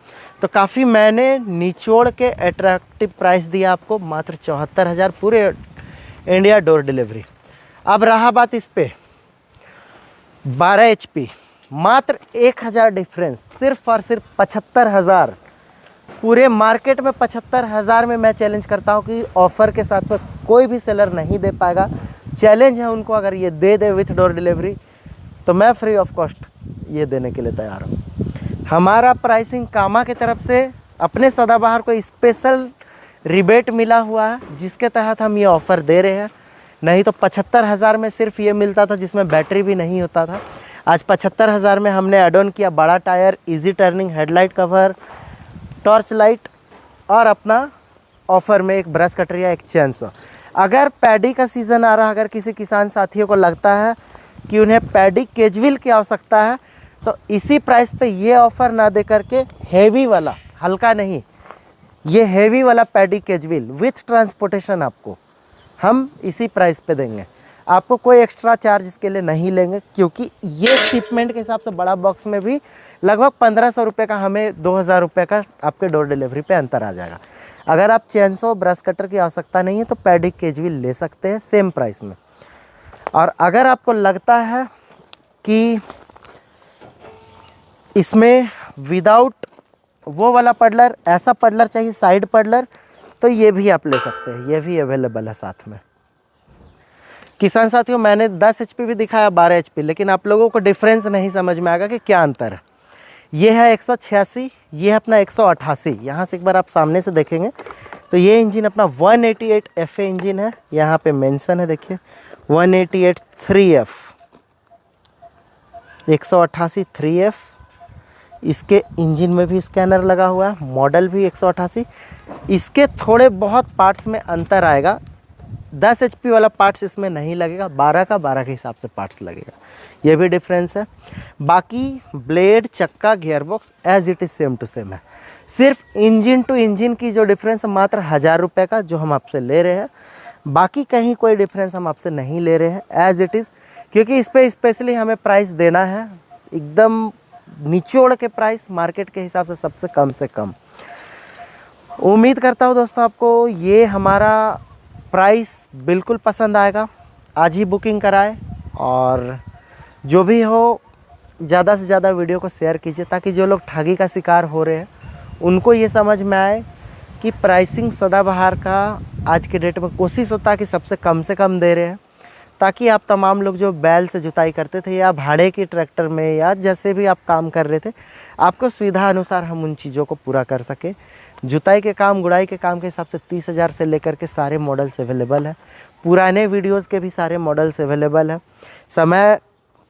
Speaker 1: तो काफ़ी मैंने निचोड़ के अट्रैक्टिव प्राइस दिया आपको, मात्र 74,000 पूरे इंडिया डोर डिलीवरी। अब रहा बात इस पे 12 HP, मात्र 1,000 डिफरेंस, सिर्फ और सिर्फ 75,000। पूरे मार्केट में 75,000 में मैं चैलेंज करता हूँ कि ऑफ़र के साथ में कोई भी सेलर नहीं दे पाएगा। चैलेंज है उनको, अगर ये दे दे विथ डोर डिलीवरी तो मैं फ्री ऑफ कॉस्ट ये देने के लिए तैयार हूँ। हमारा प्राइसिंग कामा की तरफ से अपने सदाबहार को स्पेशल रिबेट मिला हुआ है, जिसके तहत हम ये ऑफ़र दे रहे हैं। नहीं तो 75,000 में सिर्फ ये मिलता था जिसमें बैटरी भी नहीं होता था। आज 75,000 में हमने ऐड ऑन किया बड़ा tyre, easy turning, headlight cover, torch light, और अपना ऑफ़र में एक ब्रश कटर या एक चेनसो। अगर पैडी का सीज़न आ रहा, अगर किसी किसान साथियों को लगता है कि उन्हें पैडी कैजुअल की आवश्यकता है, तो इसी प्राइस पे ये ऑफ़र ना दे करके हेवी वाला, हल्का नहीं, ये हेवी वाला पैडी कैजुअल विथ ट्रांसपोर्टेशन आपको हम इसी प्राइस पे देंगे। आपको कोई एक्स्ट्रा चार्ज इसके लिए नहीं लेंगे, क्योंकि ये शिपमेंट के हिसाब से बड़ा बॉक्स में भी लगभग 1,500 रुपये का, हमें 2,000 रुपये का आपके डोर डिलीवरी पे अंतर आ जाएगा। अगर आप चेनसो ब्रश कटर की आवश्यकता नहीं है तो पैडी कैजुअल ले सकते हैं सेम प्राइस में। और अगर आपको लगता है कि इसमें विदाउट वो वाला पडलर, ऐसा पडलर चाहिए साइड पडलर, तो ये भी आप ले सकते हैं, ये भी अवेलेबल है साथ में। किसान साथियों मैंने 10 HP भी दिखाया, 12 HP, लेकिन आप लोगों को डिफरेंस नहीं समझ में आएगा कि क्या अंतर है। ये है 186, ये है अपना 188। यहाँ से एक बार आप सामने से देखेंगे तो ये इंजन अपना 188 FA इंजन है, यहाँ पे मेंशन है देखिए 188 3F, 188 3F। इसके इंजन में भी स्कैनर लगा हुआ है, मॉडल भी 188। इसके थोड़े बहुत पार्ट्स में अंतर आएगा, 10 HP वाला पार्ट्स इसमें नहीं लगेगा, 12 का 12 के हिसाब से पार्ट्स लगेगा, ये भी डिफरेंस है। बाकी ब्लेड, चक्का, gearbox as it is same to same है। सिर्फ इंजन टू इंजन की जो डिफरेंस है मात्र 1,000 रुपये का जो हम आपसे ले रहे हैं, बाकी कहीं कोई डिफरेंस हम आपसे नहीं ले रहे हैं। एज इट इज़ क्योंकि इस पे स्पेशली हमें प्राइस देना है एकदम निचोड़ के प्राइस, मार्केट के हिसाब से सबसे कम से कम। उम्मीद करता हूँ दोस्तों आपको ये हमारा प्राइस बिल्कुल पसंद आएगा। आज ही बुकिंग कराएं और जो भी हो ज़्यादा से ज़्यादा वीडियो को शेयर कीजिए, ताकि जो लोग ठगी का शिकार हो रहे हैं उनको ये समझ में आए कि प्राइसिंग सदाबहार का आज के डेट में कोशिश होता है कि सबसे कम से कम दे रहे हैं, ताकि आप तमाम लोग जो बैल से जुताई करते थे या भाड़े की ट्रैक्टर में या जैसे भी आप काम कर रहे थे, आपको सुविधा अनुसार हम उन चीज़ों को पूरा कर सके। जुताई के काम, गुड़ाई के काम के हिसाब से 30,000 से लेकर के सारे मॉडल्स अवेलेबल हैं। पुराने वीडियोस के भी सारे मॉडल्स अवेलेबल हैं। समय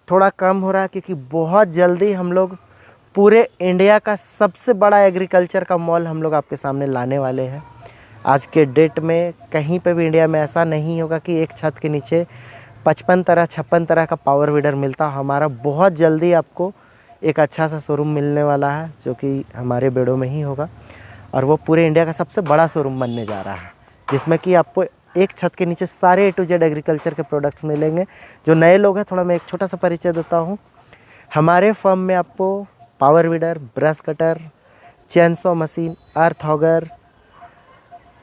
Speaker 1: थोड़ा कम हो रहा है क्योंकि बहुत जल्दी हम लोग पूरे इंडिया का सबसे बड़ा एग्रीकल्चर का मॉल हम लोग आपके सामने लाने वाले हैं। आज के डेट में कहीं पे भी इंडिया में ऐसा नहीं होगा कि एक छत के नीचे 56 तरह का पावर वीडर मिलता। हमारा बहुत जल्दी आपको एक अच्छा सा शोरूम मिलने वाला है, जो कि हमारे बेड़ों में ही होगा, और वो पूरे इंडिया का सबसे बड़ा शोरूम बनने जा रहा है, जिसमें कि आपको एक छत के नीचे सारे A to Z एग्रीकल्चर के प्रोडक्ट्स मिलेंगे। जो नए लोग हैं, थोड़ा मैं एक छोटा सा परिचय देता हूँ। हमारे फर्म में आपको power weeder, brush cutter, chainsaw machine, earth auger,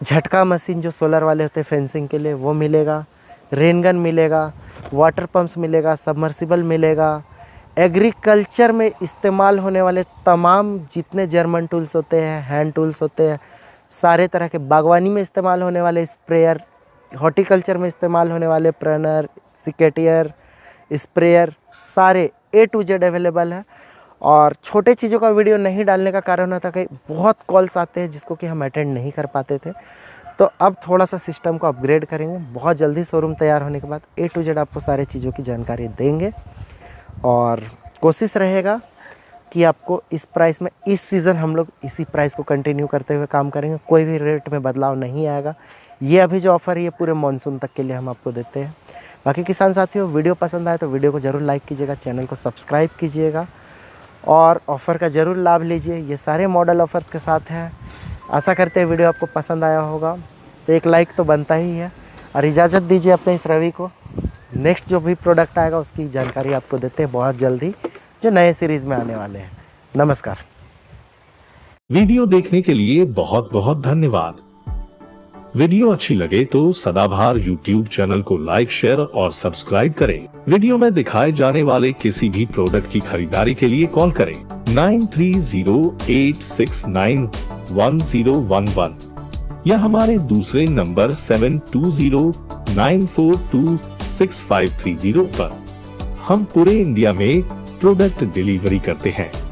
Speaker 1: झटका मशीन जो सोलर वाले होते हैं फेंसिंग के लिए, वो मिलेगा। रेनगन मिलेगा, वाटर पंप्स मिलेगा, सबमर्सिबल मिलेगा। एग्रीकल्चर में इस्तेमाल होने वाले तमाम जितने जर्मन टूल्स होते हैं, हैंड टूल्स होते हैं, सारे तरह के, बागवानी में इस्तेमाल होने वाले स्प्रेयर, हॉर्टिकल्चर में इस्तेमाल होने वाले प्रनर, सिकेटियर, स्प्रेयर, सारे A to Z अवेलेबल है। और छोटे चीज़ों का वीडियो नहीं डालने का कारण होता कि बहुत कॉल्स आते हैं जिसको कि हम अटेंड नहीं कर पाते थे। तो अब थोड़ा सा सिस्टम को अपग्रेड करेंगे। बहुत जल्दी शोरूम तैयार होने के बाद A to Z आपको सारे चीज़ों की जानकारी देंगे, और कोशिश रहेगा कि आपको इस प्राइस में, इस सीज़न हम लोग इसी प्राइस को कंटिन्यू करते हुए काम करेंगे। कोई भी रेट में बदलाव नहीं आएगा। ये अभी जो ऑफ़र है ये पूरे मानसून तक के लिए हम आपको देते हैं। बाकी किसान साथियों, वीडियो पसंद आए तो वीडियो को ज़रूर लाइक कीजिएगा, चैनल को सब्सक्राइब कीजिएगा और ऑफ़र का ज़रूर लाभ लीजिए। ये सारे मॉडल ऑफ़र्स के साथ हैं। आशा करते हैं वीडियो आपको पसंद आया होगा, तो एक लाइक तो बनता ही है। और इजाज़त दीजिए अपने इस रवि को। नेक्स्ट जो भी प्रोडक्ट आएगा उसकी जानकारी आपको देते हैं बहुत जल्दी, जो नए सीरीज़ में आने वाले हैं। नमस्कार।
Speaker 2: वीडियो देखने के लिए बहुत बहुत धन्यवाद। वीडियो अच्छी लगे तो सदाबहार YouTube चैनल को लाइक, शेयर और सब्सक्राइब करें। वीडियो में दिखाए जाने वाले किसी भी प्रोडक्ट की खरीदारी के लिए कॉल करें 9308691011 या हमारे दूसरे नंबर 7209426530 पर। हम पूरे इंडिया में प्रोडक्ट डिलीवरी करते हैं।